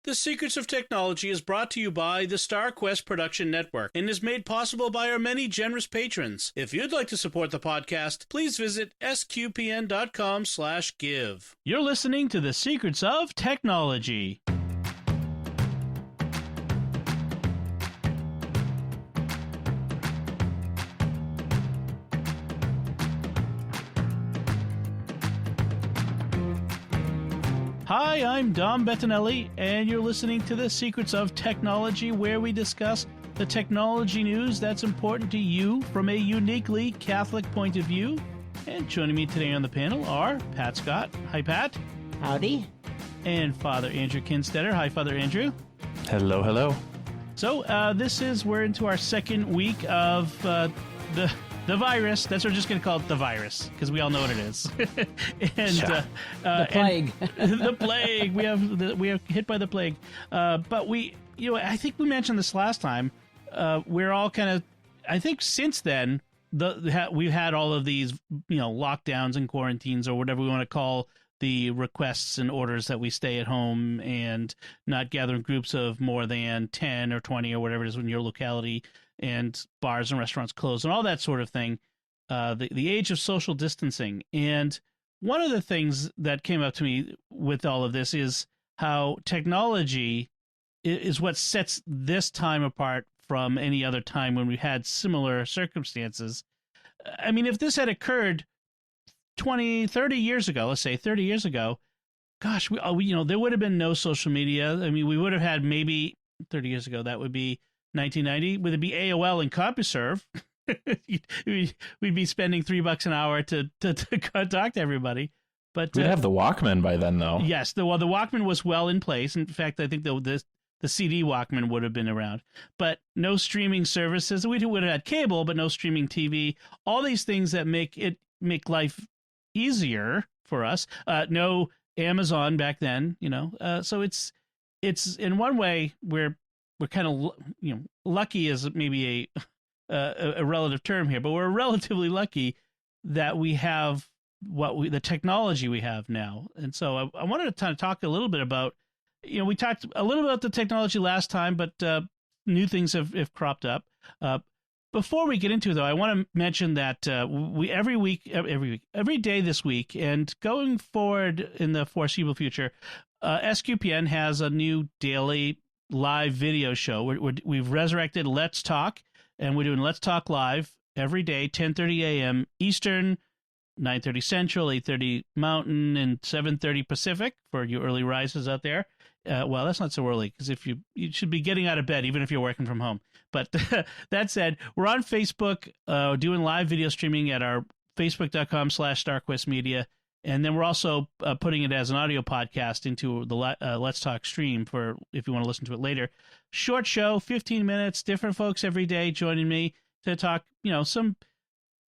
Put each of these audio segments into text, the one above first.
The Secrets of Technology is brought to you by the StarQuest Production Network and is made possible by our many generous patrons. If you'd like to support the podcast, please visit sqpn.com/give. You're listening to The Secrets of Technology. Hi, I'm Dom Bettinelli, and you're listening to The Secrets of Technology, where we discuss the technology news that's important to you from a uniquely Catholic point of view. And joining me today on the panel are Pat Scott. Hi, Pat. Howdy. And Father Andrew Kinstetter. Hi, Father Andrew. Hello, hello. So we're into our second week of the virus. That's what we're just going to call it, the virus, because we all know what it is. And the plague. The plague. We are hit by the plague. But I think we mentioned this last time. We're all kind of, I think since then, we've had all of these, lockdowns and quarantines or whatever we want to call the requests and orders that we stay at home and not gather in groups of more than 10 or 20 or whatever it is in your locality, and bars and restaurants closed and all that sort of thing. The age of social distancing. And one of the things that came up to me with all of this is how technology is what sets this time apart from any other time when we had similar circumstances. I mean, if this had occurred 20, 30 years ago, let's say 30 years ago, gosh, there would have been no social media. I mean, we would have had maybe 30 years ago, that would be 1990. Would it be AOL and CompuServe? We'd be spending $3 an hour to talk to everybody. But we'd have the Walkman by then, though. Yes, the Walkman was well in place. In fact, I think the CD Walkman would have been around. But no streaming services. We would have had cable, but no streaming TV. All these things that make life easier for us. No Amazon back then, so it's in one way we're kind of lucky is maybe a relative term here, but we're relatively lucky that we have the technology we have now. And so I wanted to talk a little bit about, we talked a little bit about the technology last time, but new things have cropped up. Before we get into it, though, I want to mention that we every day this week, and going forward in the foreseeable future, SQPN has a new daily live video show. We've resurrected Let's Talk, and we're doing Let's Talk Live every day, 10:30 a.m. Eastern, 9:30 Central, 8:30 Mountain, and 7:30 Pacific for you early risers out there. Well, that's not so early, because if you should be getting out of bed even if you're working from home. But that said, we're on Facebook doing live video streaming at our facebook.com/StarQuestMedia. And then we're also putting it as an audio podcast into the Let's Talk stream for if you want to listen to it later. Short show, 15 minutes, different folks every day joining me to talk, some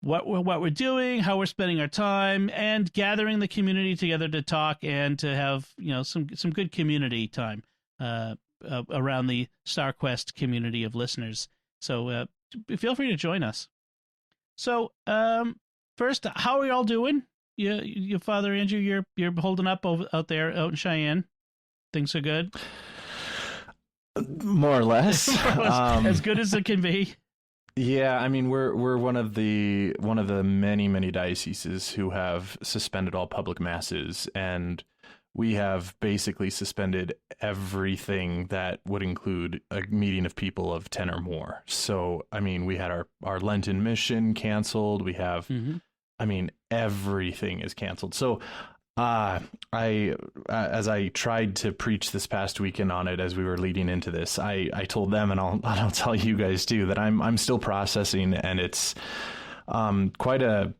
what we're doing, how we're spending our time, and gathering the community together to talk and to have, some good community time around the StarQuest community of listeners. So feel free to join us. So first, how are you all doing? Your Father Andrew, you're holding up out there out in Cheyenne. Things are good. More or less, as good as it can be. Yeah, I mean we're one of the many dioceses who have suspended all public masses, and we have basically suspended everything that would include a meeting of people of 10 or more. So, I mean, we had our Lenten mission canceled. We have, I mean, everything is canceled. So, as I tried to preach this past weekend on it, as we were leading into this, I told them, and I'll tell you guys too, that I'm still processing, and it's quite a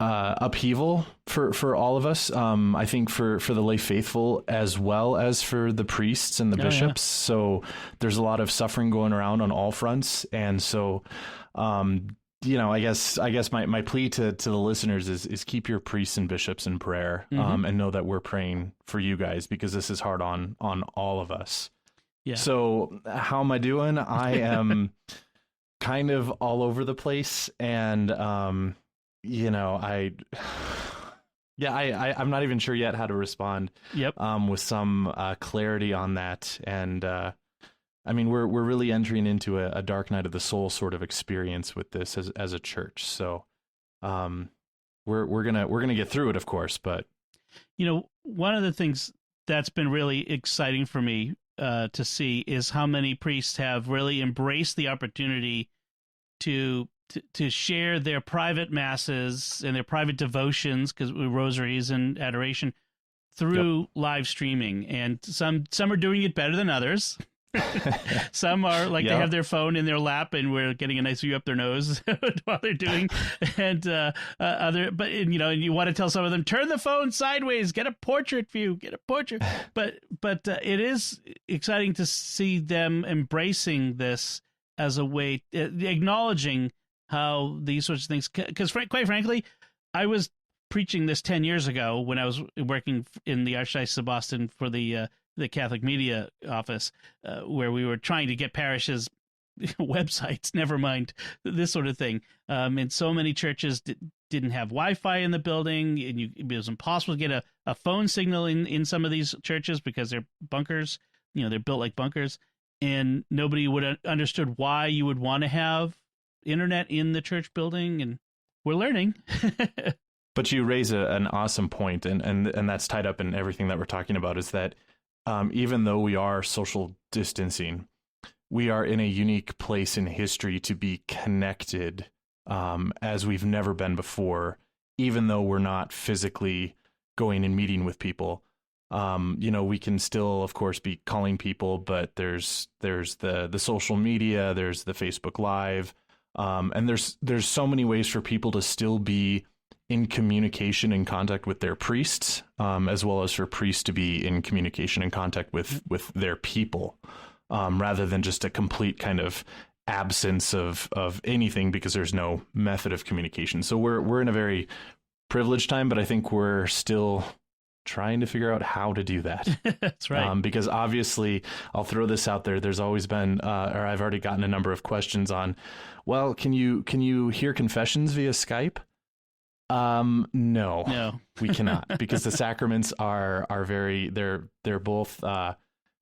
upheaval for all of us. I think for the lay faithful as well as for the priests and the bishops. Yeah. So there's a lot of suffering going around on all fronts, and so I guess my plea to the listeners is keep your priests and bishops in prayer, and know that we're praying for you guys, because this is hard on all of us. Yeah. So how am I doing? I am kind of all over the place, and I Yeah, I'm not even sure yet how to respond. Yep. With some clarity on that, and I mean, we're really entering into a dark night of the soul sort of experience with this as a church. So, we're gonna get through it, of course. But one of the things that's been really exciting for me to see is how many priests have really embraced the opportunity to share their private masses and their private devotions, because rosaries and adoration, through live streaming. And some are doing it better than others. Some are like, they have their phone in their lap and we're getting a nice view up their nose while they're doing, and and you want to tell some of them, turn the phone sideways, get a portrait view, but it is exciting to see them embracing this as a way, acknowledging how these sorts of things, because quite frankly, I was preaching this 10 years ago when I was working in the Archdiocese of Boston for the Catholic Media Office, where we were trying to get parishes websites, never mind this sort of thing. And so many churches didn't have Wi-Fi in the building, and it was impossible to get a phone signal in some of these churches because they're bunkers. They're built like bunkers, and nobody would have understood why you would want to have internet in the church building. And we're learning. But you raise an awesome point, and that's tied up in everything that we're talking about, is that even though we are social distancing, we are in a unique place in history to be connected as we've never been before, even though we're not physically going and meeting with people. We can still, of course, be calling people, but there's the social media, there's the Facebook Live, and there's so many ways for people to still be in communication and contact with their priests, as well as for priests to be in communication and contact with their people, rather than just a complete kind of absence of anything because there's no method of communication. So we're in a very privileged time, but I think we're still trying to figure out how to do that. That's right. Because obviously, I'll throw this out there. There's always been, or I've already gotten a number of questions on, well, can you hear confessions via Skype? No, we cannot, because the sacraments are very, they're both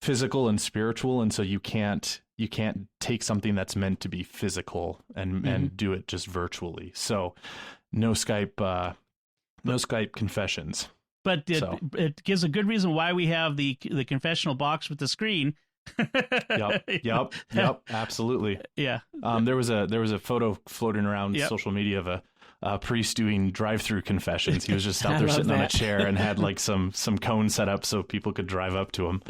physical and spiritual, and so you can't take something that's meant to be physical and do it just virtually. So no Skype confessions. But it gives a good reason why we have the confessional box with the screen. Yep, absolutely. Yeah. There was a photo floating around social media of a priest doing drive-through confessions. He was just out there sitting on a chair and had like some cones set up so people could drive up to him.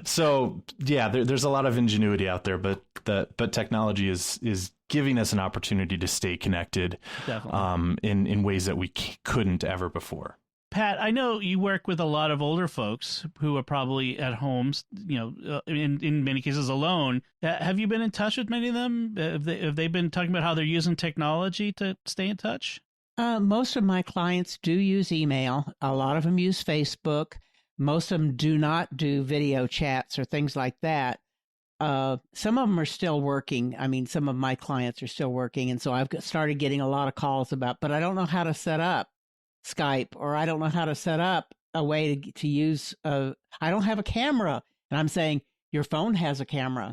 So yeah, there's a lot of ingenuity out there, but technology is giving us an opportunity to stay connected, in ways that we couldn't ever before. Pat, I know you work with a lot of older folks who are probably at homes, in many cases alone. Have you been in touch with many of them? Have they been talking about how they're using technology to stay in touch? Most of my clients do use email. A lot of them use Facebook. Most of them do not do video chats or things like that. Some of them are still working. I mean, some of my clients are still working. And so I've started getting a lot of calls about, but I don't know how to set up Skype, or I don't know how to set up a way to use I don't have a camera. And I'm saying, your phone has a camera,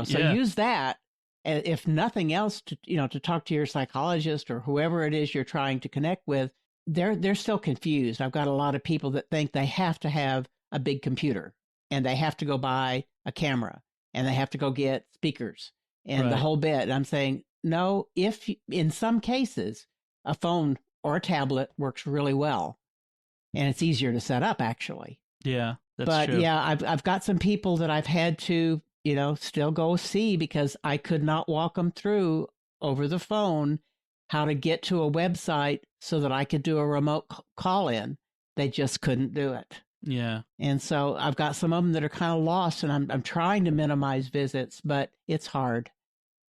so use that. If nothing else, to talk to your psychologist or whoever it is you're trying to connect with. They're still confused. I've got a lot of people that think they have to have a big computer, and they have to go buy a camera, and they have to go get speakers and the whole bit. And I'm saying, no, if in some cases a phone or a tablet works really well, and it's easier to set up, actually. Yeah, that's true. But yeah, I've got some people that I've had to, still go see, because I could not walk them through over the phone how to get to a website so that I could do a remote call in. They just couldn't do it. Yeah. And so I've got some of them that are kind of lost, and I'm trying to minimize visits, but it's hard.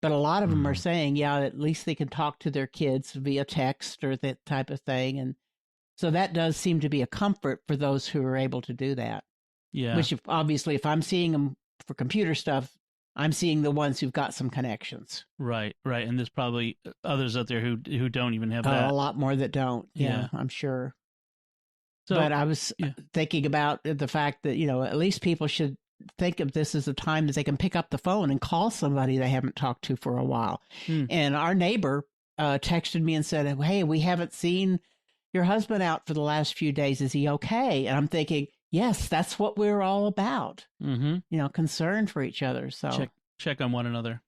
But a lot of them are saying, yeah, at least they can talk to their kids via text or that type of thing. And so that does seem to be a comfort for those who are able to do that. Yeah. Which obviously, if I'm seeing them for computer stuff, I'm seeing the ones who've got some connections. Right, right. And there's probably others out there who don't even have that. A lot more that don't. Yeah. I'm sure. So, but I was yeah. thinking about the fact that, at least people should think of this as a time that they can pick up the phone and call somebody they haven't talked to for a while. And our neighbor texted me and said, hey, we haven't seen your husband out for the last few days. Is he okay? And I'm thinking, yes, that's what we're all about. Concern for each other. So check on one another.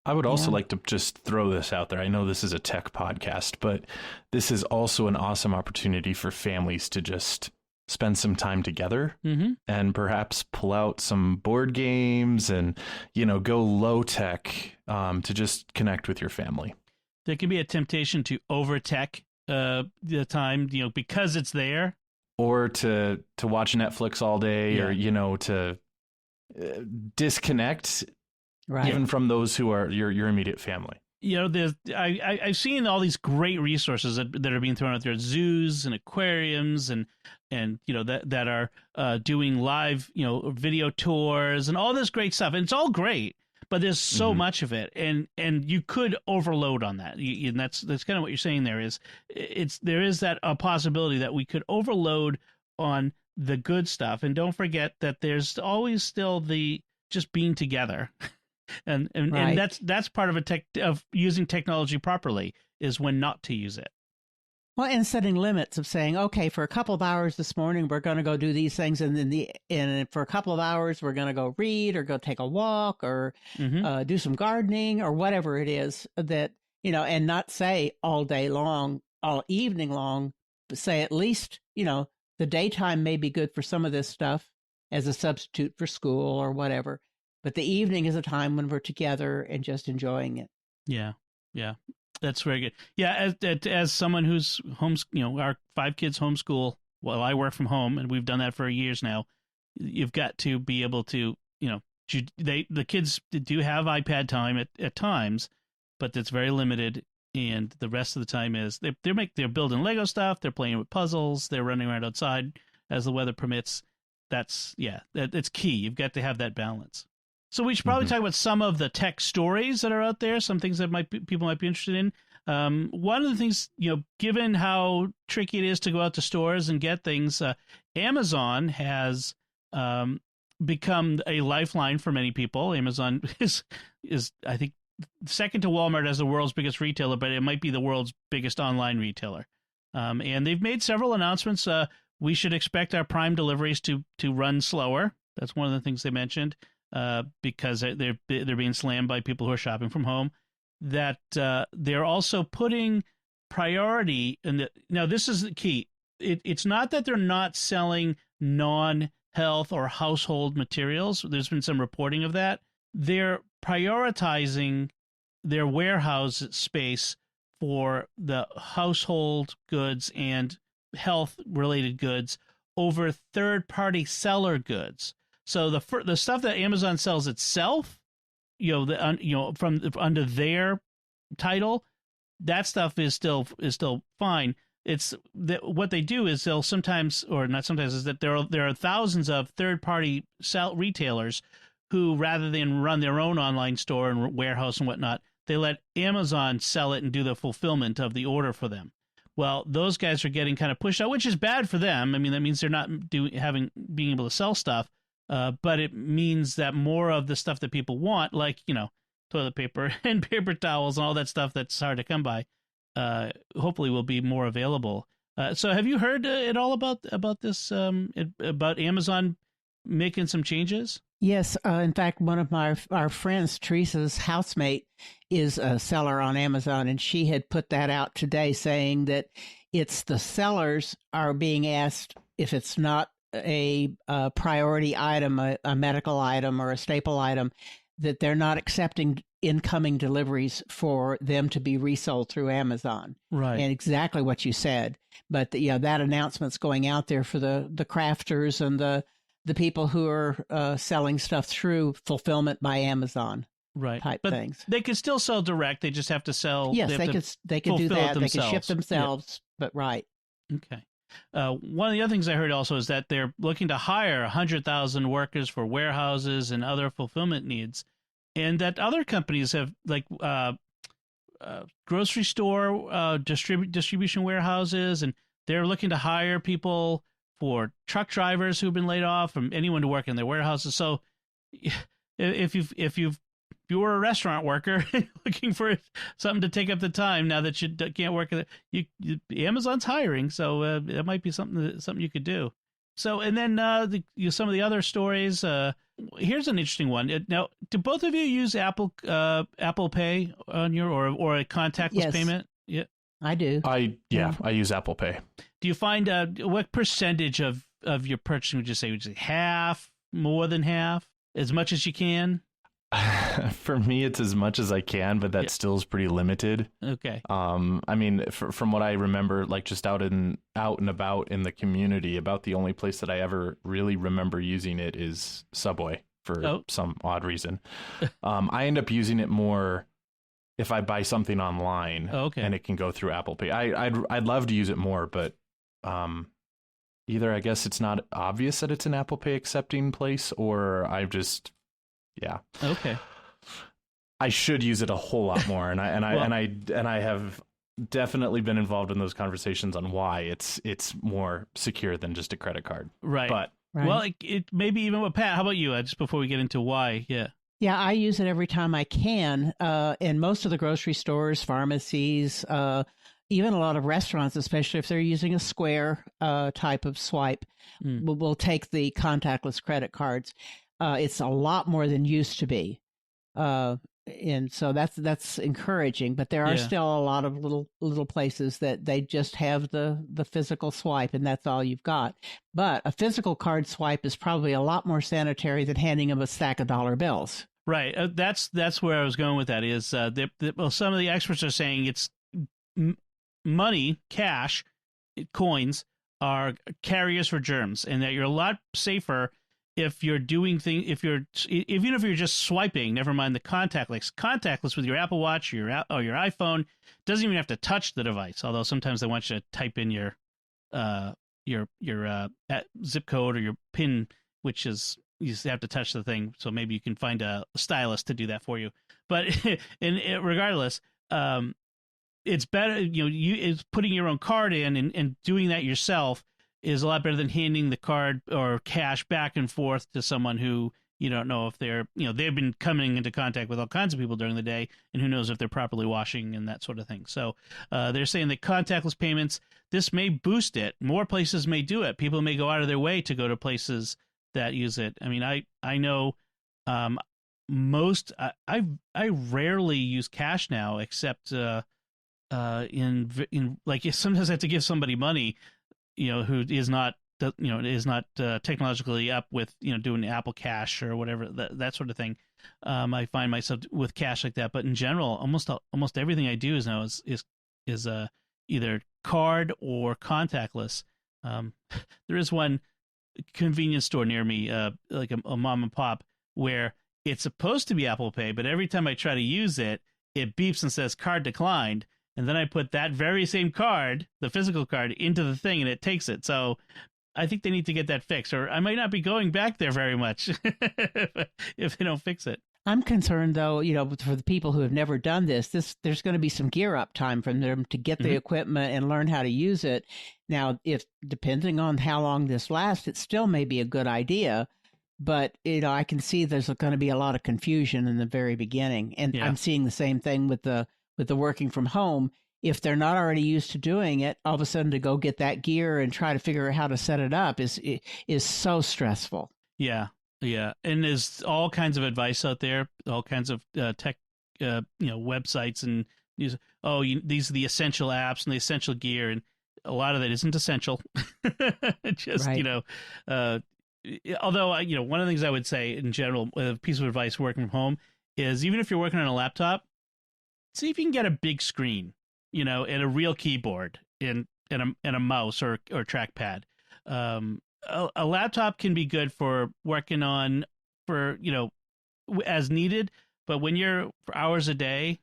I would also like to just throw this out there. I know this is a tech podcast, but this is also an awesome opportunity for families to just spend some time together and perhaps pull out some board games and, go low tech to just connect with your family. There can be a temptation to over tech the time, because it's there. Or to watch Netflix all day or, to disconnect. Right. Even from those who are your immediate family. I've seen all these great resources that are being thrown out there, zoos and aquariums and that are doing live video tours and all this great stuff, and it's all great, but there's so much of it, and you could overload on that. And that's kind of what you're saying. There is that a possibility that we could overload on the good stuff, and don't forget that there's always still the just being together. And right. and that's part of using technology properly is when not to use it. Well, and setting limits of saying, okay, for a couple of hours this morning, we're going to go do these things. And then for a couple of hours, we're going to go read or go take a walk or do some gardening or whatever it is that, and not say all day long, all evening long, but say at least, the daytime may be good for some of this stuff as a substitute for school or whatever. But the evening is a time when we're together and just enjoying it. Yeah. That's very good. Yeah, as someone who's our 5 kids homeschool while I work from home, and we've done that for years now, you've got to be able to, the kids do have iPad time at times, but it's very limited. And the rest of the time is they're building Lego stuff, they're playing with puzzles, they're running around outside as the weather permits. That's key. You've got to have that balance. So we should probably talk about some of the tech stories that are out there, some things that people might be interested in. One of the things, given how tricky it is to go out to stores and get things, Amazon has become a lifeline for many people. Amazon is I think second to Walmart as the world's biggest retailer, but it might be the world's biggest online retailer. And they've made several announcements. We should expect our Prime deliveries to run slower. That's one of the things they mentioned. Because they're being slammed by people who are shopping from home, that they're also putting priority in now this is the key. It's not that they're not selling non-health or household materials. There's been some reporting of that. They're prioritizing their warehouse space for the household goods and health-related goods over third-party seller goods. So the stuff that Amazon sells itself, from under their title, that stuff is still fine. It's what they do is they'll sometimes, or not sometimes, is that there are thousands of third-party retailers who, rather than run their own online store and warehouse and whatnot, they let Amazon sell it and do the fulfillment of the order for them. Well, those guys are getting kind of pushed out, which is bad for them. I mean, that means they're not being able to sell stuff. But it means that more of the stuff that people want, like, toilet paper and paper towels and all that stuff that's hard to come by, hopefully will be more available. So have you heard at all about this, about Amazon making some changes? Yes. In fact, one of our friends, Teresa's housemate, is a seller on Amazon, and she had put that out today saying that it's the sellers are being asked if it's not a priority item, a medical item or a staple item, that they're not accepting incoming deliveries for them to be resold through Amazon. Right. And exactly what you said. But that announcement's going out there for the crafters and the people who are selling stuff through fulfillment by Amazon. Right. Type but things. They could still sell direct. They just have to sell. Yes, they could do that. They could ship themselves. Yeah. But right. Okay. One of the other things I heard also is that they're looking to hire 100,000 workers for warehouses and other fulfillment needs. and that other companies have, like grocery store distribution warehouses, and they're looking to hire people for truck drivers who've been laid off, from anyone to work in their warehouses. So if you were a restaurant worker looking for something to take up the time now that you can't work, Amazon's hiring, so that might be something you could do. So, and then some of the other stories. Here's an interesting one. Now, do both of you use Apple Pay on your or a contactless payment? Yeah, I do. I use Apple Pay. Do you find what percentage of your purchasing would you say? Would you say half, more than half, as much as you can? For me, it's as much as I can, but that still is pretty limited. Okay. I mean, from what I remember, like just out and about in the community, about the only place that I ever really remember using it is Subway for some odd reason. I end up using it more if I buy something online, and it can go through Apple Pay. I'd love to use it more, but either I guess it's not obvious that it's an Apple Pay accepting place, or I've just okay. I should use it a whole lot more, and I have definitely been involved in those conversations on why it's more secure than just a credit card. Right. But well, it maybe even with Pat. How about you? Just before we get into why, Yeah, I use it every time I can. In most of the grocery stores, pharmacies, even a lot of restaurants, especially if they're using a Square type of swipe, will take the contactless credit cards. It's a lot more than used to be. And so that's encouraging, but there are still a lot of little places that they just have the physical swipe, and that's all you've got. But a physical card swipe is probably a lot more sanitary than handing them a stack of dollar bills. Right. That's where I was going with that. Is well, some of the experts are saying it's money, cash, coins are carriers for germs, and that you're a lot safer if you're doing things, even if you're just swiping, never mind the contactless with your Apple Watch or your iPhone, doesn't even have to touch the device. Although sometimes they want you to type in your zip code or your PIN, which is you just have to touch the thing. So maybe you can find a stylist to do that for you. But regardless, it's better. It's putting your own card in and doing that yourself is a lot better than handing the card or cash back and forth to someone who you don't know if they're, they've been coming into contact with all kinds of people during the day, and who knows if they're properly washing and that sort of thing. So they're saying that contactless payments, this may boost it. More places may do it. People may go out of their way to go to places that use it. I mean, I know I rarely use cash now, except in like sometimes I have to give somebody money, who is not technologically up with doing Apple Cash or whatever, that sort of thing. I find myself with cash like that, but in general, almost everything I do now is either card or contactless. There is one convenience store near me, like a mom and pop, where it's supposed to be Apple Pay, but every time I try to use it, it beeps and says card declined. And then I put that very same card, the physical card, into the thing, and it takes it. So I think they need to get that fixed, or I might not be going back there very much if they don't fix it. I'm concerned, though, for the people who have never done this, there's going to be some gear up time for them to get the equipment and learn how to use it. Now, if depending on how long this lasts, it still may be a good idea. But, I can see there's going to be a lot of confusion in the very beginning. And I'm seeing the same thing with the working from home. If they're not already used to doing it, all of a sudden to go get that gear and try to figure out how to set it up is so stressful. Yeah. And there's all kinds of advice out there, all kinds of tech, websites, and these are the essential apps and the essential gear, and a lot of that isn't essential. Just although one of the things I would say in general, a piece of advice working from home is, even if you're working on a laptop, see if you can get a big screen, and a real keyboard and a mouse or trackpad. A laptop can be good for working on as needed, but when you're for hours a day,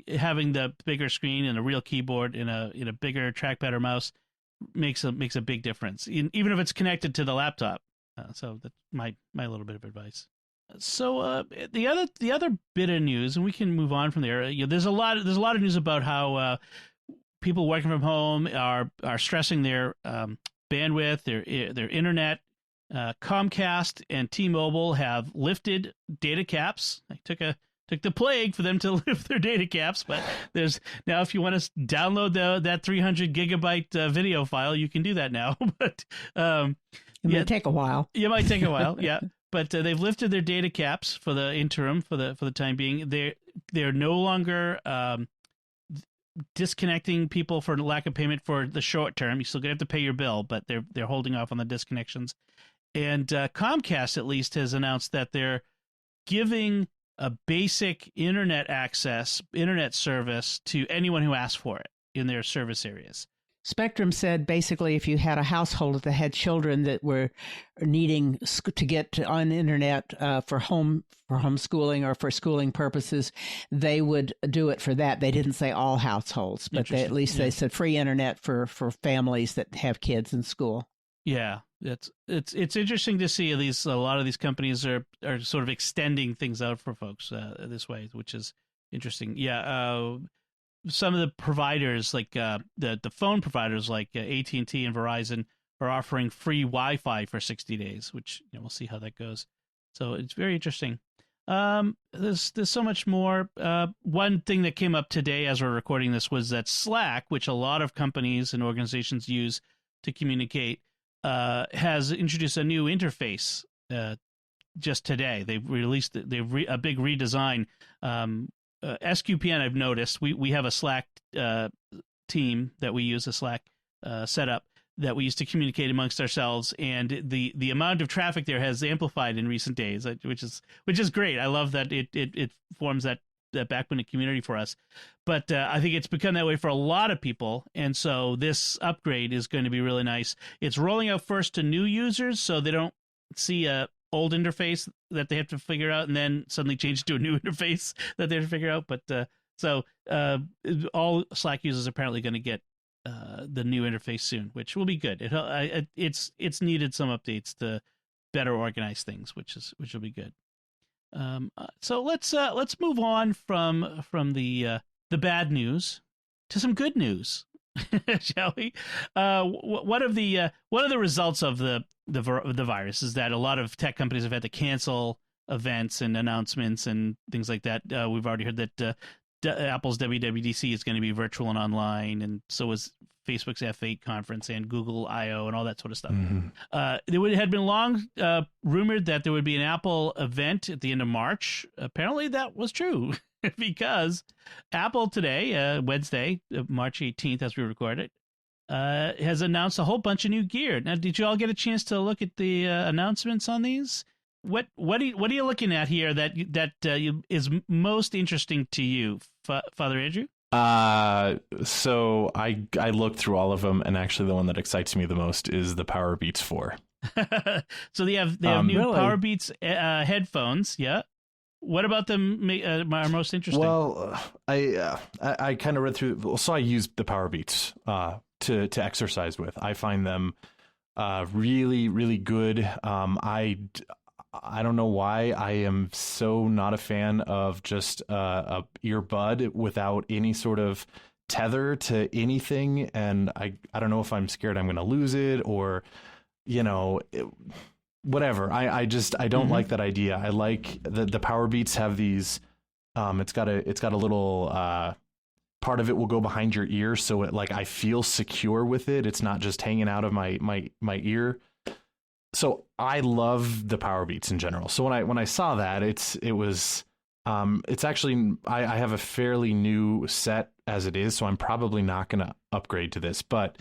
having the bigger screen and a real keyboard and a bigger trackpad or mouse makes a big difference, even if it's connected to the laptop. So that's my little bit of advice. So the other bit of news, and we can move on from there. There's a lot of news about how people working from home are stressing their bandwidth, their internet. Comcast and T-Mobile have lifted data caps. I took the plague for them to lift their data caps, but there's now, if you want to download that 300 gigabyte video file, you can do that now. But it might take a while. It might take a while, yeah. But they've lifted their data caps for the interim, for the time being. They're no longer disconnecting people for lack of payment for the short term. You still gonna have to pay your bill, but they're holding off on the disconnections. And Comcast, at least, has announced that they're giving a basic internet service to anyone who asks for it in their service areas. Spectrum said basically if you had a household that had children that were needing to get on the internet for homeschooling or for schooling purposes, they would do it for that. They didn't say all households, but they said free internet for families that have kids in school. Yeah, it's interesting to see a lot of these companies are sort of extending things out for folks this way, which is interesting. Yeah, some of the providers like the phone providers like AT&T and Verizon are offering free Wi-Fi for 60 days, which we'll see how that goes. So it's very interesting. There's so much more. One thing that came up today as we're recording this was that Slack, which a lot of companies and organizations use to communicate, has introduced a new interface just today. They've released a big redesign. SQPN, I've noticed, we have a Slack team that we use, a Slack setup that we use to communicate amongst ourselves, and the amount of traffic there has amplified in recent days, which is great. I love that it forms that backbone of community for us. But I think it's become that way for a lot of people, and so this upgrade is going to be really nice. It's rolling out first to new users, so they don't see a old interface that they have to figure out and then suddenly change to a new interface that they have to figure out. But so all Slack users are apparently going to get the new interface soon, which will be good. It's needed some updates to better organize things, which will be good. So let's move on from the bad news to some good news, shall we? One of the results of the virus is that a lot of tech companies have had to cancel events and announcements and things like that. We've already heard that Apple's WWDC is going to be virtual and online, and so is Facebook's F8 conference and Google I/O and all that sort of stuff. Mm-hmm. There had been long rumored that there would be an Apple event at the end of March. Apparently that was true because Apple today, Wednesday, March 18th, as we record it, has announced a whole bunch of new gear. Now, did you all get a chance to look at the announcements on these? What are you looking at here that is most interesting to you, Father Andrew? So I looked through all of them, and actually the one that excites me the most is the Powerbeats 4. So they have new really? Powerbeats headphones. Yeah. What about them are most interesting? Well, I kind of read through. So I use the Powerbeats to exercise with. I find them really, really good. I don't know why I am so not a fan of just a earbud without any sort of tether to anything. And I don't know if I'm scared I'm going to lose it or, whatever. I don't like that idea. I like the Powerbeats have these, it's got a little, part of it will go behind your ear. So I feel secure with it. It's not just hanging out of my ear. So I love the Powerbeats in general. So when I saw that, it's actually, I have a fairly new set as it is, so I'm probably not going to upgrade to this, but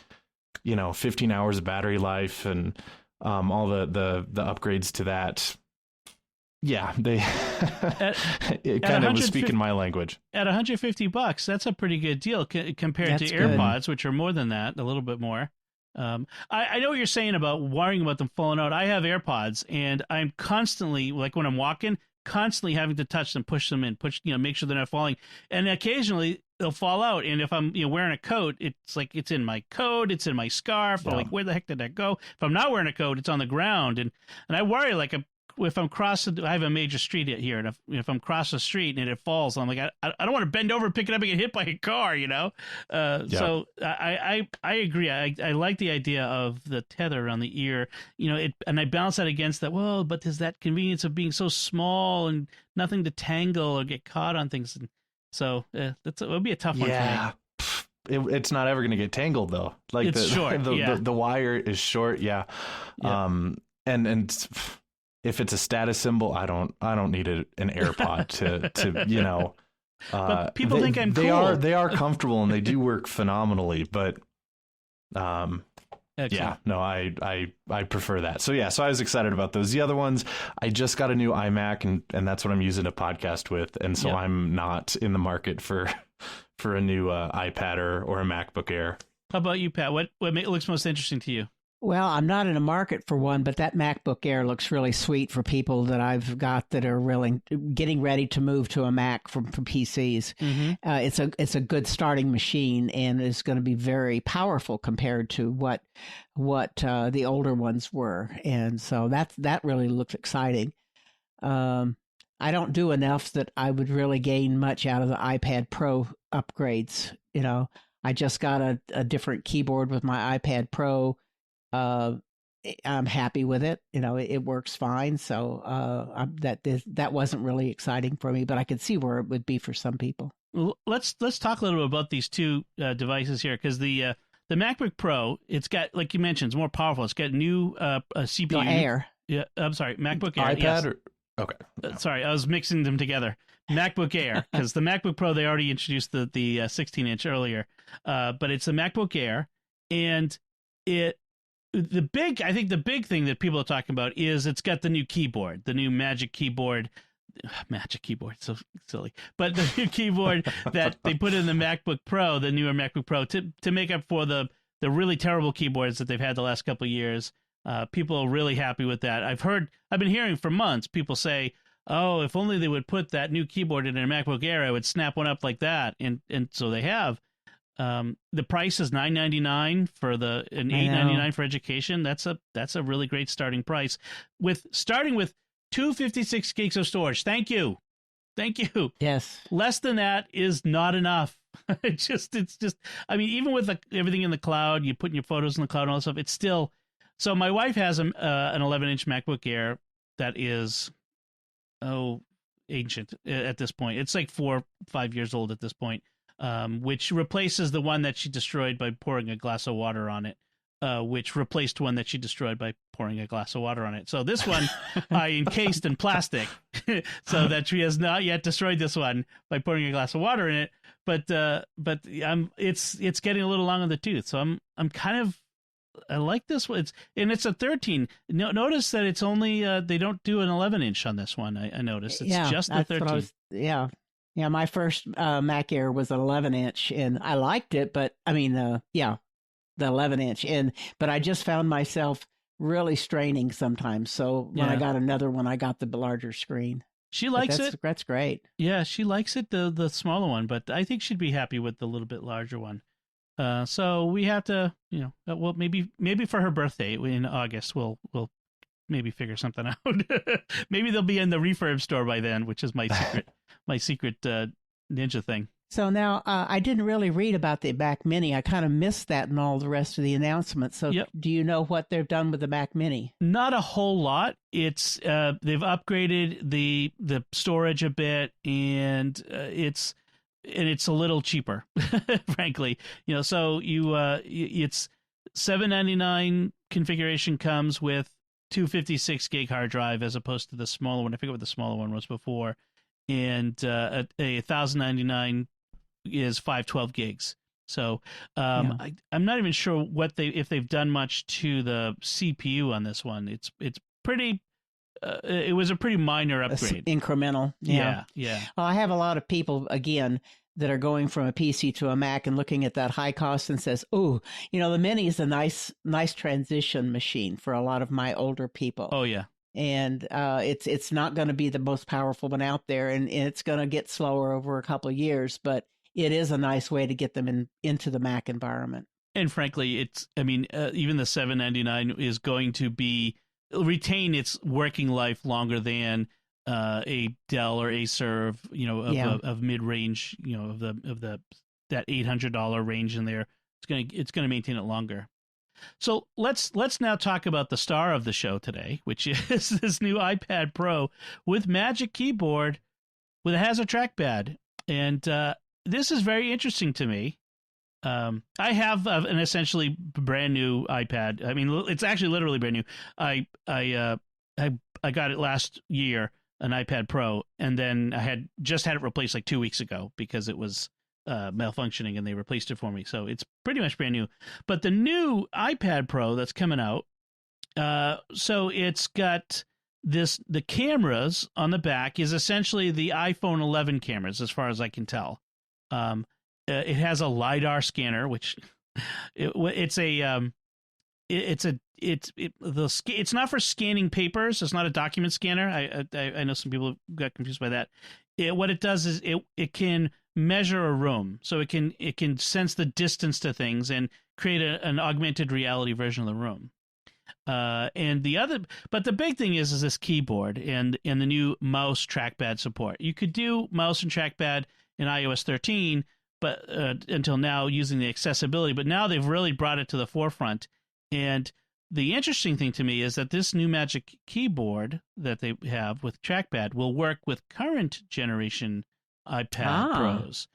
15 hours of battery life and all the upgrades to that. Yeah, they it kind of was speaking my language. At $150, that's a pretty good deal compared to AirPods, which are more than that, a little bit more. I know what you're saying about worrying about them falling out. I have AirPods, and I'm constantly, like when I'm walking, constantly having to touch them, push them in, make sure they're not falling. And occasionally they'll fall out. And if I'm wearing a coat, it's like it's in my coat, it's in my scarf. Yeah. I'm like, where the heck did that go? If I'm not wearing a coat, it's on the ground, and I worry like if I'm crossing, I have a major street here, and if I'm crossing the street and it falls, I'm like, I don't want to bend over, pick it up, and get hit by a car, you know. So I agree. I like the idea of the tether around the ear, you know. And I balance that against that. Well, but there's that convenience of being so small and nothing to tangle or get caught on things. And so it would be a tough one for me. It's not ever going to get tangled though. Like it's short. The wire is short. Yeah. And if it's a status symbol, I don't need an AirPod to you know. But people think I'm cool. They are comfortable and they do work phenomenally. But yeah, no, I prefer that. So yeah, so I was excited about those. The other ones, I just got a new iMac and that's what I'm using to podcast with, and so I'm not in the market for a new iPad or a MacBook Air. How about you, Pat? What looks most interesting to you? Well, I'm not in a market for one, but that MacBook Air looks really sweet for people that I've got that are really getting ready to move to a Mac from PCs. Mm-hmm. It's a good starting machine and is going to be very powerful compared to what the older ones were, and so that really looks exciting. I don't do enough that I would really gain much out of the iPad Pro upgrades. You know, I just got a different keyboard with my iPad Pro. I'm happy with it. You know, it works fine. So that wasn't really exciting for me, but I could see where it would be for some people. Let's talk a little bit about these two devices here, because the MacBook Pro, it's got, like you mentioned, it's more powerful. It's got new CPU. No, Air. Yeah, I'm sorry, MacBook Air. iPad. Yes. Okay. Sorry, I was mixing them together. MacBook Air, because the MacBook Pro, they already introduced the 16-inch earlier, but it's the MacBook Air, and I think the big thing that people are talking about is it's got the new keyboard, the new Magic Keyboard. Magic Keyboard, so silly. But the new keyboard that they put in the MacBook Pro, the newer MacBook Pro, to make up for the really terrible keyboards that they've had the last couple of years. People are really happy with that. I've been hearing for months people say, oh, if only they would put that new keyboard in a MacBook Air, I would snap one up like that. And so they have. The price is $999 and $899 for education. That's a really great starting price, starting with 256 gigs of storage. Thank you. Yes. Less than that is not enough. It's just. I mean, even with everything in the cloud, you put your photos in the cloud and all that stuff. It's still. So my wife has an 11-inch MacBook Air that is ancient at this point. It's like 4 or 5 years old at this point. Which replaces the one that she destroyed by pouring a glass of water on it, which replaced one that she destroyed by pouring a glass of water on it. So this one I encased in plastic so that she has not yet destroyed this one by pouring a glass of water in it. But it's getting a little long in the tooth. So I'm kind of, I like this one. It's a 13. Notice that it's only they don't do an 11-inch on this one. I noticed it's just the 13. Yeah, my first Mac Air was an 11-inch, and I liked it, but I mean, the 11-inch, but I just found myself really straining sometimes. So when I got another one, I got the larger screen. She likes it. That's great. Yeah, she likes it, the smaller one, but I think she'd be happy with the little bit larger one. So we have to, well, maybe for her birthday in August, we'll maybe figure something out. Maybe they'll be in the refurb store by then, which is my secret ninja thing. So now I didn't really read about the Mac Mini. I kind of missed that in all the rest of the announcements. So Do you know what they've done with the Mac Mini? Not a whole lot. It's they've upgraded the storage a bit, and it's a little cheaper, frankly. So it's $799 configuration comes with 256 gig hard drive as opposed to the smaller one. I forget what the smaller one was before. And a $1,099 is 512 gigs. So I'm not even sure if they've done much to the CPU on this one. It's pretty. It was a pretty minor upgrade, incremental. Yeah. Well, I have a lot of people again that are going from a PC to a Mac and looking at that high cost and says, "Oh, the Mini is a nice transition machine for a lot of my older people." Oh yeah. And it's not going to be the most powerful one out there, and it's going to get slower over a couple of years, but it is a nice way to get them into the Mac environment. And frankly, even the $799 is going to be retain its working life longer than a Dell or Acer of mid range, of that $800 range in there. It's gonna maintain it longer. So let's now talk about the star of the show today, which is this new iPad Pro with Magic Keyboard with it has a trackpad, and this is very interesting to me. I have an essentially brand new iPad. I mean, it's actually literally brand new. I got it last year, an iPad Pro, and then I had it replaced like 2 weeks ago because it was malfunctioning, and they replaced it for me. So it's pretty much brand new. But the new iPad Pro that's coming out, so it's got the cameras on the back is essentially the iPhone 11 cameras, as far as I can tell. It has a LiDAR scanner, which it's not for scanning papers. It's not a document scanner. I know some people got confused by that. What it does is it can measure a room, so it can sense the distance to things and create an augmented reality version of the room. But the big thing is this keyboard and the new mouse trackpad support. You could do mouse and trackpad in iOS 13, but until now using the accessibility. But now they've really brought it to the forefront. And the interesting thing to me is that this new Magic Keyboard that they have with trackpad will work with current generation iPad Pros.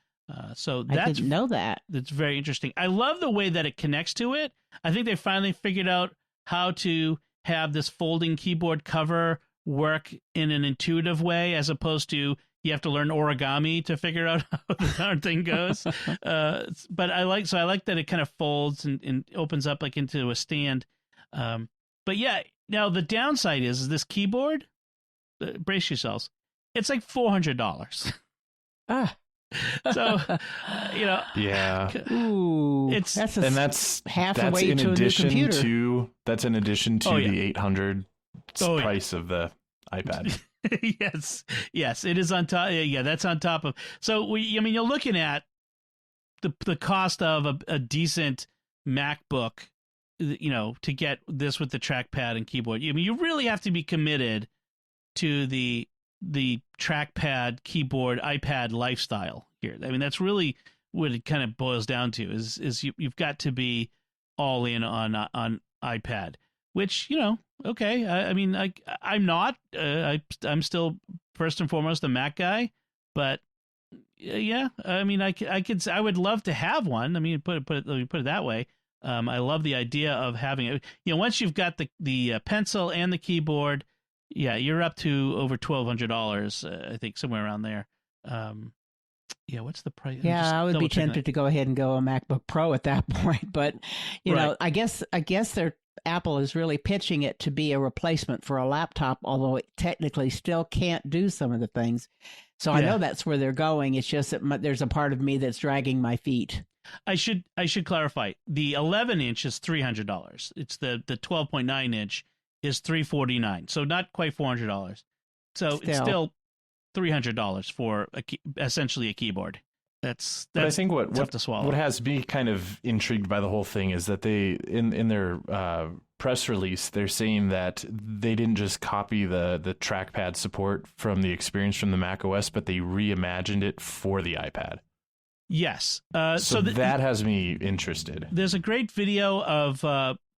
So I didn't know that. That's very interesting. I love the way that it connects to it. I think they finally figured out how to have this folding keyboard cover work in an intuitive way, as opposed to you have to learn origami to figure out how the darn thing goes. But I like that it kind of folds and opens up like into a stand. But yeah, now the downside is this keyboard, brace yourselves, it's like $400. So, yeah. Ooh, that's halfway to a new computer. That's in addition to the $800 price of the iPad. yes, it is on top. Yeah, that's on top of. So you're looking at the cost of a decent MacBook, to get this with the trackpad and keyboard. I mean, you really have to be committed to the trackpad, keyboard, iPad lifestyle here. I mean, that's really what it kind of boils down to. Is you've got to be all in on iPad. Which, okay. I'm not. I'm still first and foremost a Mac guy, but yeah. I mean, I would love to have one. I mean, let me put it that way. I love the idea of having it. Once you've got the pencil and the keyboard, yeah, you're up to over $1,200. I think somewhere around there. Yeah, what's the price? Yeah, I would be tempted to go ahead and go a MacBook Pro at that point, but I guess Apple is really pitching it to be a replacement for a laptop, although it technically still can't do some of the things. So I know that's where they're going. It's just that there's a part of me that's dragging my feet. I should clarify. The 11-inch is $300. It's the 12.9-inch is $349. So not quite $400. So it's still $300 for essentially a keyboard. That's but I think tough to swallow. What has me kind of intrigued by the whole thing is that they in their press release, they're saying that they didn't just copy the trackpad support from the experience from the Mac OS, but they reimagined it for the iPad. Yes. So that has me interested. There's a great video of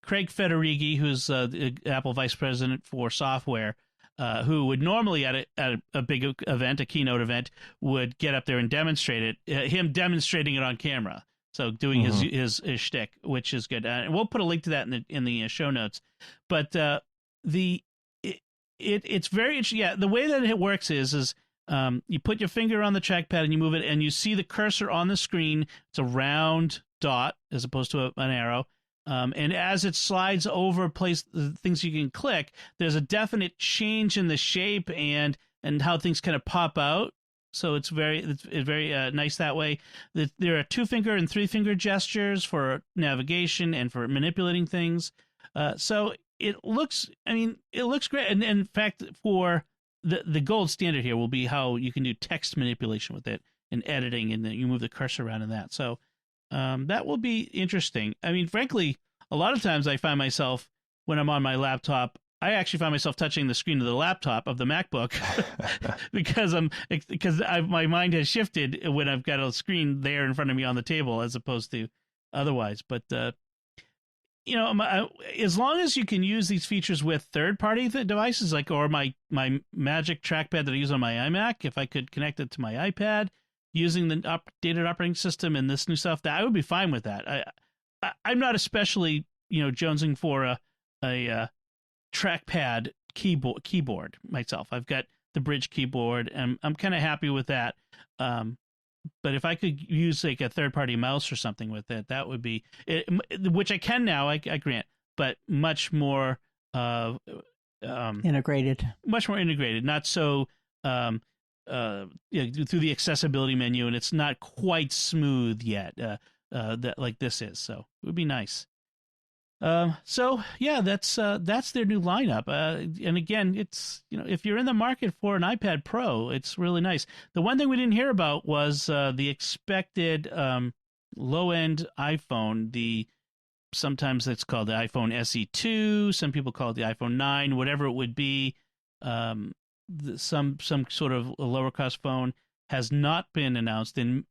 Craig Federighi, who's the Apple Vice President for Software, who would normally at a big event, a keynote event, would get up there and demonstrate it. Him demonstrating it on camera, so doing his shtick, which is good. And we'll put a link to that in the show notes. But it's very interesting. Yeah, the way that it works is you put your finger on the trackpad and you move it, and you see the cursor on the screen. It's a round dot as opposed to an arrow. And as it slides over things you can click, there's a definite change in the shape and how things kind of pop out. So it's very nice that way. There are 2-finger and 3-finger gestures for navigation and for manipulating things. So it looks great. And in fact, for the gold standard here will be how you can do text manipulation with it and editing, and then you move the cursor around in that. So that will be interesting. I mean, frankly, a lot of times I find myself when I'm on my laptop, I actually find myself touching the screen of the laptop of the MacBook because my mind has shifted when I've got a screen there in front of me on the table as opposed to otherwise. But as long as you can use these features with third-party devices, or my Magic Trackpad that I use on my iMac, if I could connect it to my iPad using the updated operating system and this new stuff, that I would be fine with that. I'm not especially jonesing for a trackpad keyboard myself. I've got the Bridge keyboard, and I'm kind of happy with that. But if I could use like a third-party mouse or something with it, that would be it, which I can now. I grant, but much more integrated. Much more integrated. Not so through the accessibility menu, and it's not quite smooth yet. That like this is. So it would be nice. So yeah, that's their new lineup. And again, it's if you're in the market for an iPad Pro, it's really nice. The one thing we didn't hear about was the expected low-end iPhone. Sometimes it's called the iPhone SE2. Some people call it the iPhone 9. Whatever it would be, some sort of lower cost phone has not been announced. And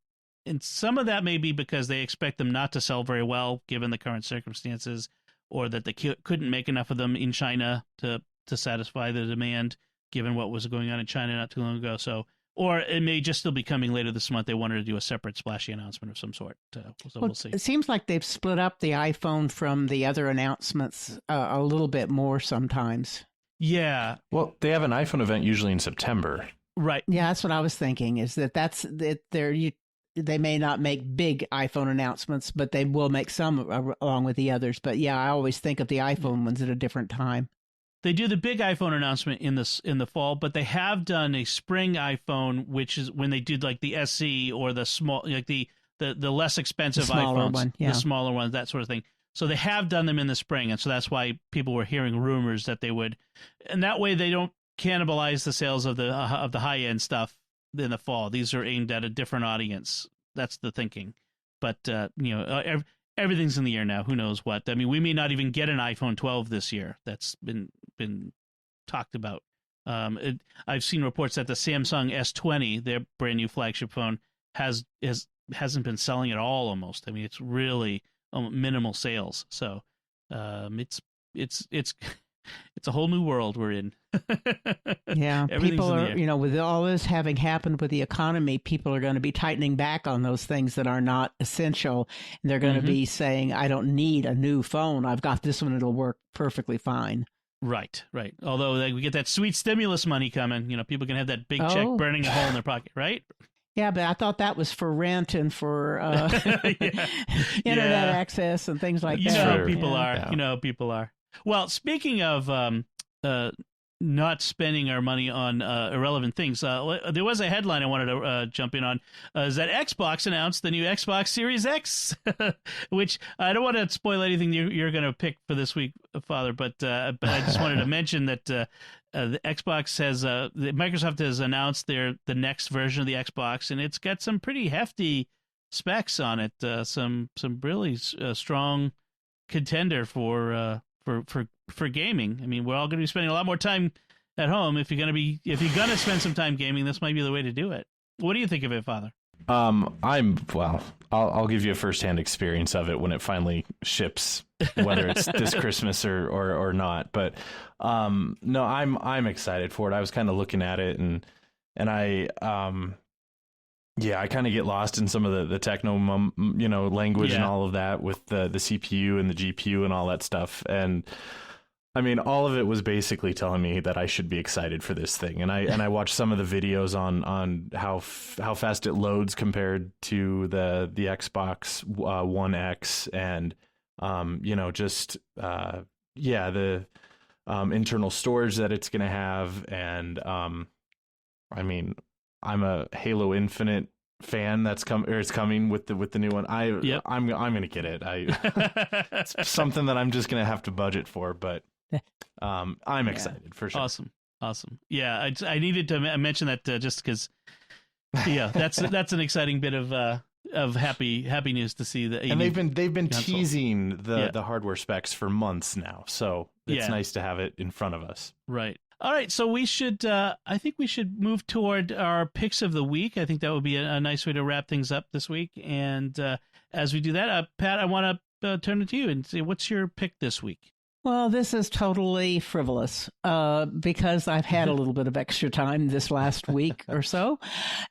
some of that may be because they expect them not to sell very well given the current circumstances, or that they couldn't make enough of them in China to satisfy the demand given what was going on in China not too long ago. So, or it may just still be coming later this month. They wanted to do a separate splashy announcement of some sort. So we'll see. It seems like they've split up the iPhone from the other announcements a little bit more sometimes. Yeah. Well, they have an iPhone event usually in September. Right. Yeah, that's what I was thinking, is that's they may not make big iPhone announcements, but they will make some along with the others. But yeah, I always think of the iPhone ones at a different time. They do the big iPhone announcement in the fall, but they have done a spring iPhone, which is when they did like the SE or the small, like the less expensive iPhones, the smaller ones, that sort of thing. So they have done them in the spring, and so that's why people were hearing rumors that they would, and that way they don't cannibalize the sales of the high end stuff in the fall. These are aimed at a different audience. That's the thinking. But everything's in the air now. Who knows what? I mean, we may not even get an iPhone 12 this year. That's been talked about. I've seen reports that the Samsung S20, their brand new flagship phone, hasn't been selling at all. Almost. I mean, it's really minimal sales. So it's a whole new world we're in. Yeah, people are, with all this having happened with the economy, people are going to be tightening back on those things that are not essential. And they're going to be saying, I don't need a new phone. I've got this one. It'll work perfectly fine. Right. Although we get that sweet stimulus money coming, people can have that big check burning a hole in their pocket, right? Yeah, but I thought that was for rent and for internet access and things like that. People are. Well, speaking of not spending our money on irrelevant things, there was a headline I wanted to jump in on. Is that Xbox announced the new Xbox Series X, which I don't want to spoil anything you're going to pick for this week, Father, but I just wanted to mention that the Xbox Microsoft has announced the next version of the Xbox, and it's got some pretty hefty specs on it. Some really strong contender for gaming. I mean, we're all going to be spending a lot more time at home. If you're going to spend some time gaming, this might be the way to do it. What do you think of it, Father? I'll give you a firsthand experience of it when it finally ships, whether it's this Christmas or not. But no, I'm excited for it. I was kind of looking at it and I I kind of get lost in some of the techno language and all of that with the CPU and the GPU and all that stuff. And I mean, all of it was basically telling me that I should be excited for this thing. And I watched some of the videos on how fast it loads compared to the Xbox One X, and the internal storage that it's going to have. And I mean, I'm a Halo Infinite fan it's coming with the new one. I'm going to get it. It's something that I'm just going to have to budget for, but I'm excited for sure. Awesome. Yeah, I needed to mention that just because. Yeah, that's an exciting bit of of happy news to see that. And they've been console. teasing the hardware specs for months now, so it's nice to have it in front of us. Right. All right, so we should. I think we should move toward our picks of the week. I think that would be a nice way to wrap things up this week. And as we do that, Pat, I want to turn it to you and say, what's your pick this week? Well, this is totally frivolous because I've had a little bit of extra time this last week or so,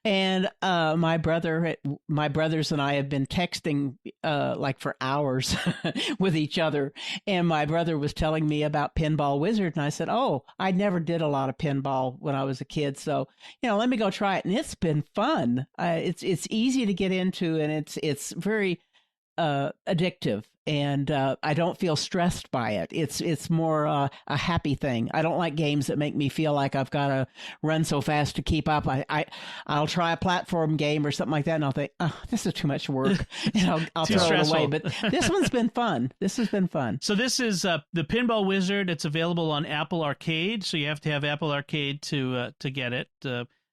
and my brothers and I have been texting like for hours with each other. And my brother was telling me about Pinball Wizard, and I said, "Oh, I never did a lot of pinball when I was a kid, so let me go try it." And it's been fun. It's easy to get into, and it's very addictive, and I don't feel stressed by it. It's more a happy thing. I don't like games that make me feel like I've got to run so fast to keep up. I'll try a platform game or something like that, and I'll think, oh, this is too much work, and I'll throw it away. But this one's been fun. This has been fun. So this is the Pinball Wizard. It's available on Apple Arcade, so you have to have Apple Arcade to get it.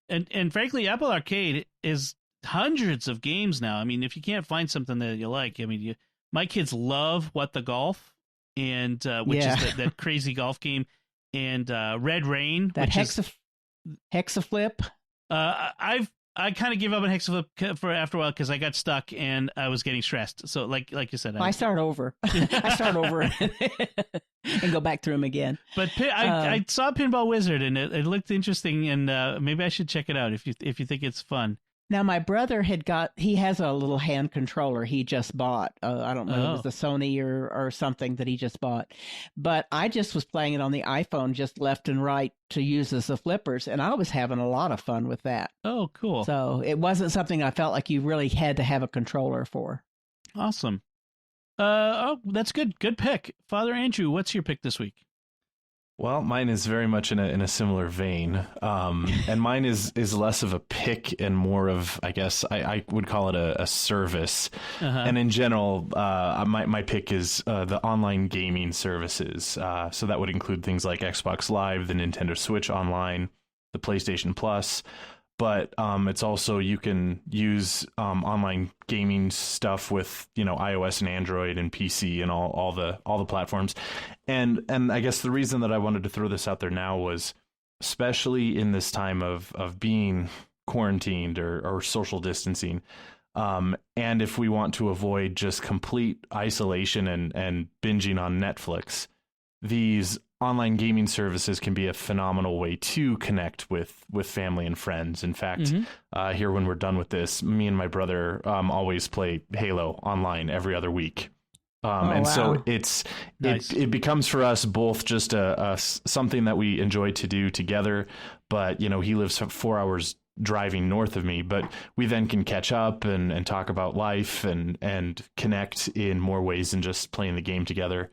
And frankly, Apple Arcade is hundreds of games now. I mean, if you can't find something that you like, I mean, my kids love What the Golf, and which is that crazy golf game, and Red Rain, that Hexaflip. I kind of gave up on Hexaflip for after a while because I got stuck and I was getting stressed. So like you said, I start over. I start over and go back through them again. But I saw Pinball Wizard and it looked interesting, and maybe I should check it out if you think it's fun. Now, my brother he has a little hand controller he just bought. I don't know, it was the Sony or something that he just bought. But I just was playing it on the iPhone just left and right to use as the flippers, and I was having a lot of fun with that. Oh, cool. So it wasn't something I felt like you really had to have a controller for. Awesome. That's good. Good pick. Father Andrew, what's your pick this week? Well, mine is very much in a similar vein, and mine is less of a pick and more of, I guess, I would call it a service. And in general, my pick is the online gaming services. So that would include things like Xbox Live, the Nintendo Switch Online, the PlayStation Plus. But it's also, you can use online gaming stuff with iOS and Android and PC and all the platforms, and I guess the reason that I wanted to throw this out there now was, especially in this time of being quarantined or social distancing, and if we want to avoid just complete isolation and binging on Netflix, these online gaming services can be a phenomenal way to connect with family and friends. In fact, here when we're done with this, me and my brother always play Halo online every other week. So it becomes for us both just a something that we enjoy to do together. But he lives 4 hours driving north of me, but we then can catch up and talk about life and connect in more ways than just playing the game together.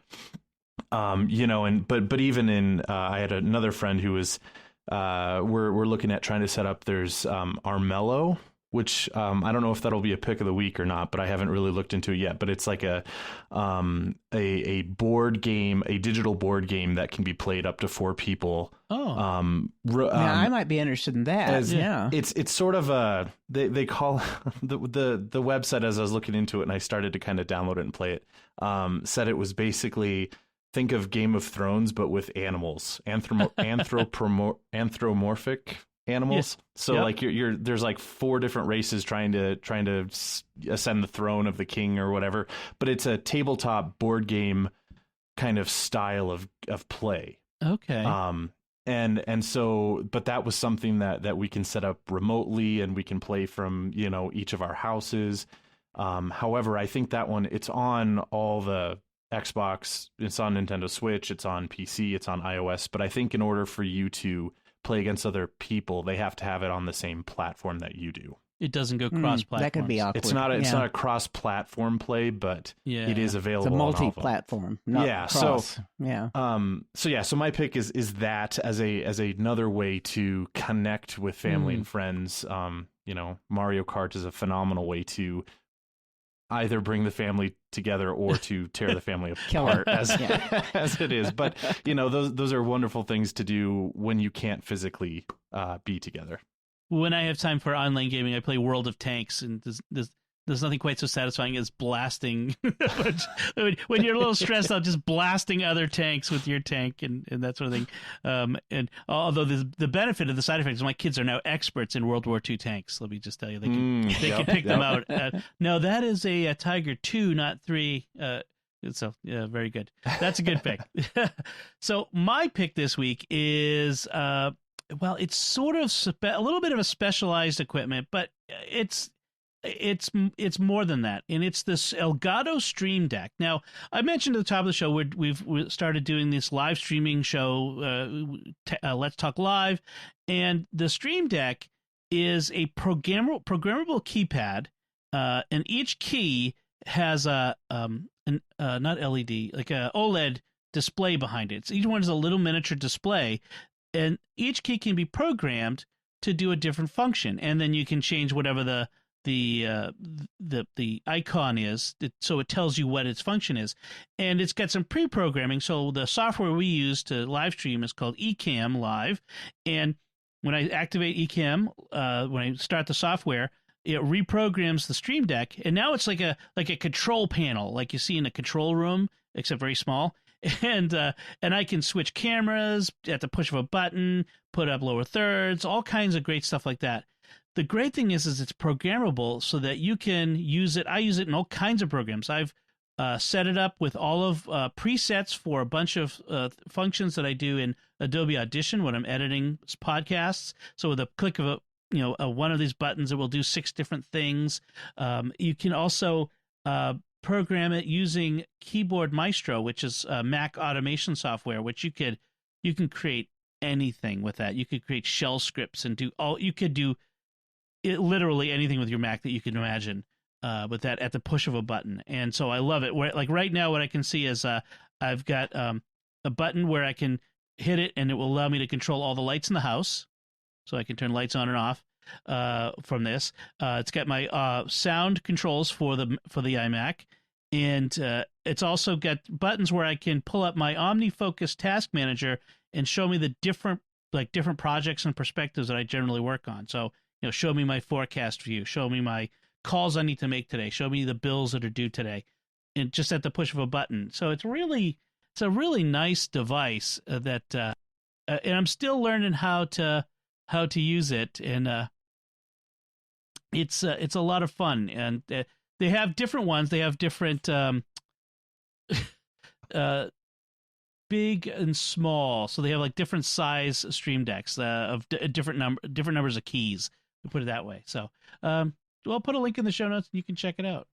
But even in, I had another friend who was, we're looking at trying to set up, there's, Armello, which, I don't know if that'll be a pick of the week or not, but I haven't really looked into it yet, but it's like a board game, a digital board game that can be played up to 4 people. I might be interested in that. It's sort of they call the website, as I was looking into it and I started to kind of download it and play it, said it was basically, think of Game of Thrones, but with animals, anthropomorphic animals. So like there's like 4 different races trying to ascend the throne of the king or whatever, but it's a tabletop board game kind of style of play. Okay. And so, but that was something that we can set up remotely and we can play from, each of our houses. However, I think that one, it's on all the Xbox, it's on Nintendo Switch, it's on PC, it's on iOS, but I think in order for you to play against other people, they have to have it on the same platform that you do. It doesn't go cross-platform. That could be awkward. It's not a cross-platform play, but it is available. It's a multi-platform. Cross. So my pick is that as another way to connect with family and friends. Mario Kart is a phenomenal way to either bring the family together or to tear the family apart as it is. But, those are wonderful things to do when you can't physically be together. When I have time for online gaming, I play World of Tanks, and there's nothing quite so satisfying as blasting when you're a little stressed out, just blasting other tanks with your tank and that sort of thing. And although the benefit of the side effects, my kids are now experts in World War II tanks. Let me just tell you, they can pick them out. No, that is a Tiger 2, not 3. So yeah, very good. That's a good pick. So my pick this week is it's sort of a little bit of a specialized equipment, but it's more than that, and it's this Elgato Stream Deck. Now, I mentioned at the top of the show we've started doing this live streaming show, Let's Talk Live, and the Stream Deck is a programmable keypad, and each key has a not LED, like a OLED display behind it. So each one is a little miniature display, and each key can be programmed to do a different function, and then you can change whatever the icon is, so it tells you what its function is. And it's got some pre-programming. So the software we use to live stream is called Ecamm Live, and when I activate Ecamm, when I start the software, it reprograms the Stream Deck, and now it's like a control panel, like you see in a control room, except very small. And I can switch cameras at the push of a button, put up lower thirds, all kinds of great stuff like that. The great thing is it's programmable so that you can use it. I use it in all kinds of programs. I've set it up with all of presets for a bunch of functions that I do in Adobe Audition when I'm editing podcasts. So with a click of one of these buttons, it will do 6 different things. You can also program it using Keyboard Maestro, which is Mac automation software, which you can create anything with that. You could create shell scripts and you could do literally anything with your Mac that you can imagine with that at the push of a button. And so I love it. Like right now, what I can see is I've got a button where I can hit it and it will allow me to control all the lights in the house. So I can turn lights on and off from this. It's got my sound controls for the iMac, and it's also got buttons where I can pull up my OmniFocus Task Manager and show me the different projects and perspectives that I generally work on. So show me my forecast view, show me my calls I need to make today, show me the bills that are due today, and just at the push of a button. So it's a really nice device that, and I'm still learning how to use it, and it's a lot of fun. And they have different ones. They have different big and small. So they have like different size Stream Decks of different numbers of keys, to put it that way. So I'll put a link in the show notes and you can check it out.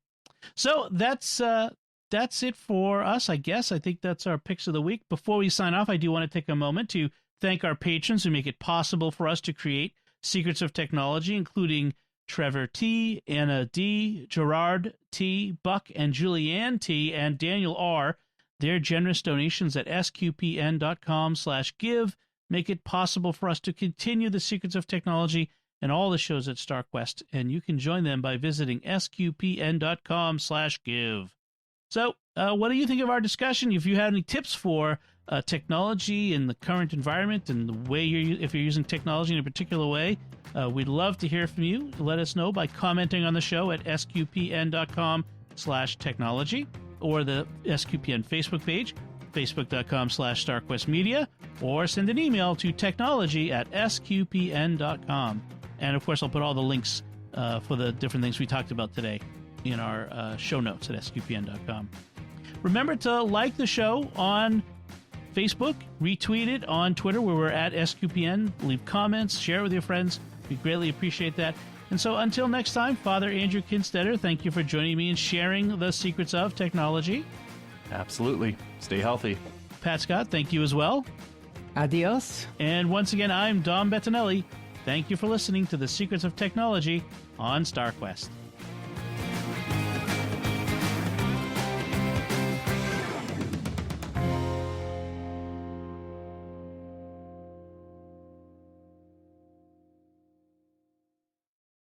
So that's it for us, I guess. I think that's our picks of the week. Before we sign off, I do want to take a moment to thank our patrons who make it possible for us to create Secrets of Technology, including Trevor T., Anna D., Gerard T., Buck and Julianne T., and Daniel R. Their generous donations at sqpn.com/give make it possible for us to continue the Secrets of Technology and all the shows at StarQuest, and you can join them by visiting sqpn.com/give. So, what do you think of our discussion? If you have any tips for technology in the current environment and the way if you're using technology in a particular way, we'd love to hear from you. Let us know by commenting on the show at sqpn.com/technology or the SQPN Facebook page, facebook.com/StarQuestMedia, or send an email to technology@sqpn.com. And of course, I'll put all the links for the different things we talked about today in our show notes at sqpn.com. Remember to like the show on Facebook, retweet it on Twitter where we're at SQPN, leave comments, share it with your friends. We greatly appreciate that. And so until next time, Father Andrew Kinstetter, thank you for joining me and sharing the secrets of technology. Absolutely. Stay healthy. Pat Scott, thank you as well. Adios. And once again, I'm Dom Bettinelli. Thank you for listening to the Secrets of Technology on StarQuest.